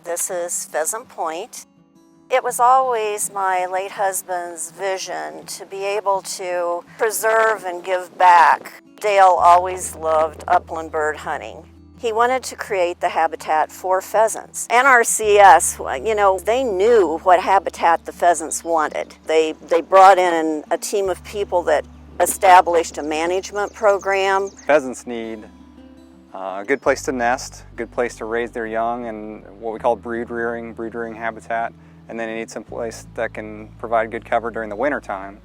This is Pheasant Point. It was always my late husband's vision to be able to preserve and give back. Dale always loved upland bird hunting. He wanted to create the habitat for pheasants. NRCS, they knew what habitat the pheasants wanted. They brought in a team of people that established a management program. Pheasants need a good place to nest, a good place to raise their young, and what we call brood rearing habitat. And then they need some place that can provide good cover during the winter time.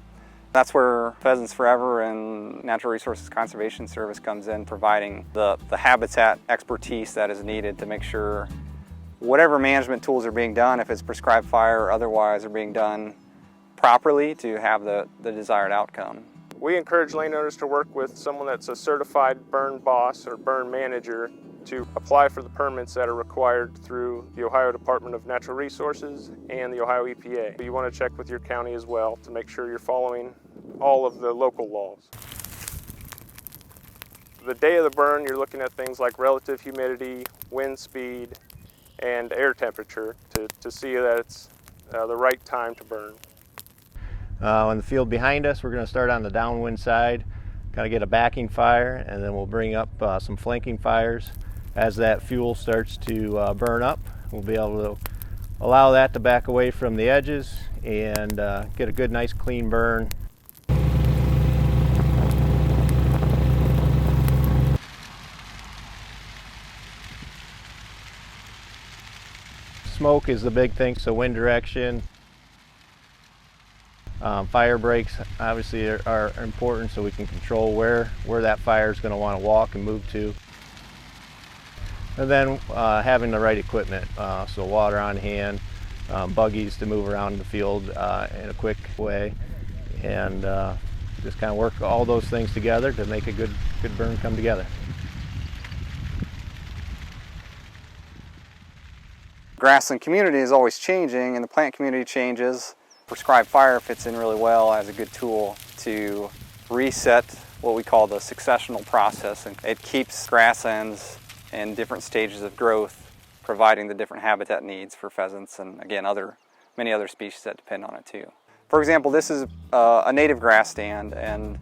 That's where Pheasants Forever and Natural Resources Conservation Service comes in, providing the habitat expertise that is needed to make sure whatever management tools are being done, if it's prescribed fire or otherwise, are being done properly to have the desired outcome. We encourage landowners to work with someone that's a certified burn boss or burn manager to apply for the permits that are required through the Ohio Department of Natural Resources and the Ohio EPA. You want to check with your county as well to make sure you're following all of the local laws. The day of the burn, you're looking at things like relative humidity, wind speed, and air temperature to see that it's the right time to burn. On the field behind us, we're going to start on the downwind side, kind of get a backing fire, and then we'll bring up some flanking fires. As that fuel starts to burn up, we'll be able to allow that to back away from the edges and get a good, nice, clean burn. Smoke is the big thing, so wind direction. Fire breaks obviously are important, so we can control where that fire is going to want to walk and move to. And then having the right equipment, so water on hand, buggies to move around the field in a quick way, and just kind of work all those things together to make a good burn come together. Grassland community is always changing, and the plant community changes. Prescribed fire fits in really well as a good tool to reset what we call the successional process, and it keeps grasslands in different stages of growth, providing the different habitat needs for pheasants and, again, many other species that depend on it too. For example, this is a native grass stand, and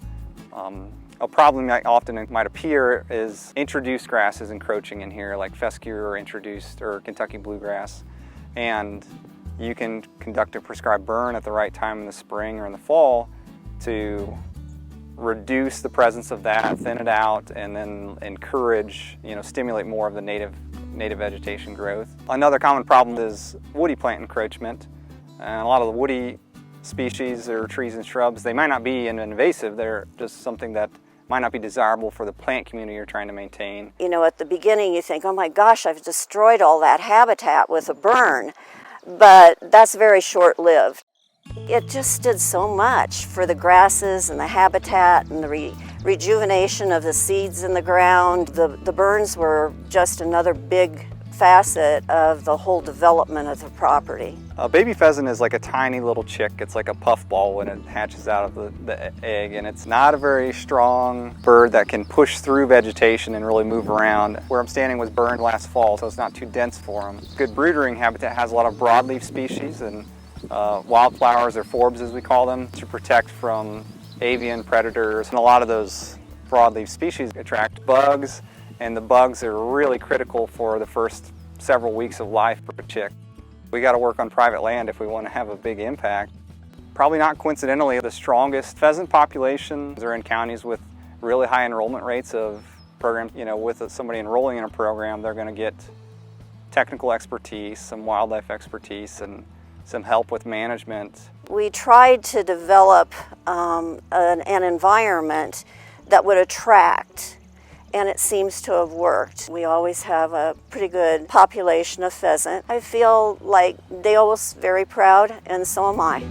a problem that often might appear is introduced grasses encroaching in here, like fescue or introduced or Kentucky bluegrass, and you can conduct a prescribed burn at the right time in the spring or in the fall to reduce the presence of that, thin it out, and then encourage, stimulate more of the native vegetation growth. Another common problem is woody plant encroachment. And a lot of the woody species or trees and shrubs, they might not be invasive, they're just something that might not be desirable for the plant community you're trying to maintain. At the beginning you think, oh my gosh, I've destroyed all that habitat with a burn. But that's very short-lived. It just did so much for the grasses and the habitat and the rejuvenation of the seeds in the ground. The burns were just another big facet of the whole development of the property. A baby pheasant is like a tiny little chick. It's like a puffball when it hatches out of the egg, and it's not a very strong bird that can push through vegetation and really move around. Where I'm standing was burned last fall, so it's not too dense for them. Good brood-rearing habitat has a lot of broadleaf species and wildflowers, or forbs as we call them, to protect from avian predators. And a lot of those broadleaf species attract bugs, and the bugs are really critical for the first several weeks of life for a chick. We got to work on private land if we want to have a big impact. Probably not coincidentally, the strongest pheasant populations are in counties with really high enrollment rates of programs. With somebody enrolling in a program, they're going to get technical expertise, some wildlife expertise, and some help with management. We tried to develop an environment that would attract, and it seems to have worked. We always have a pretty good population of pheasant. I feel like Dale was very proud, and so am I.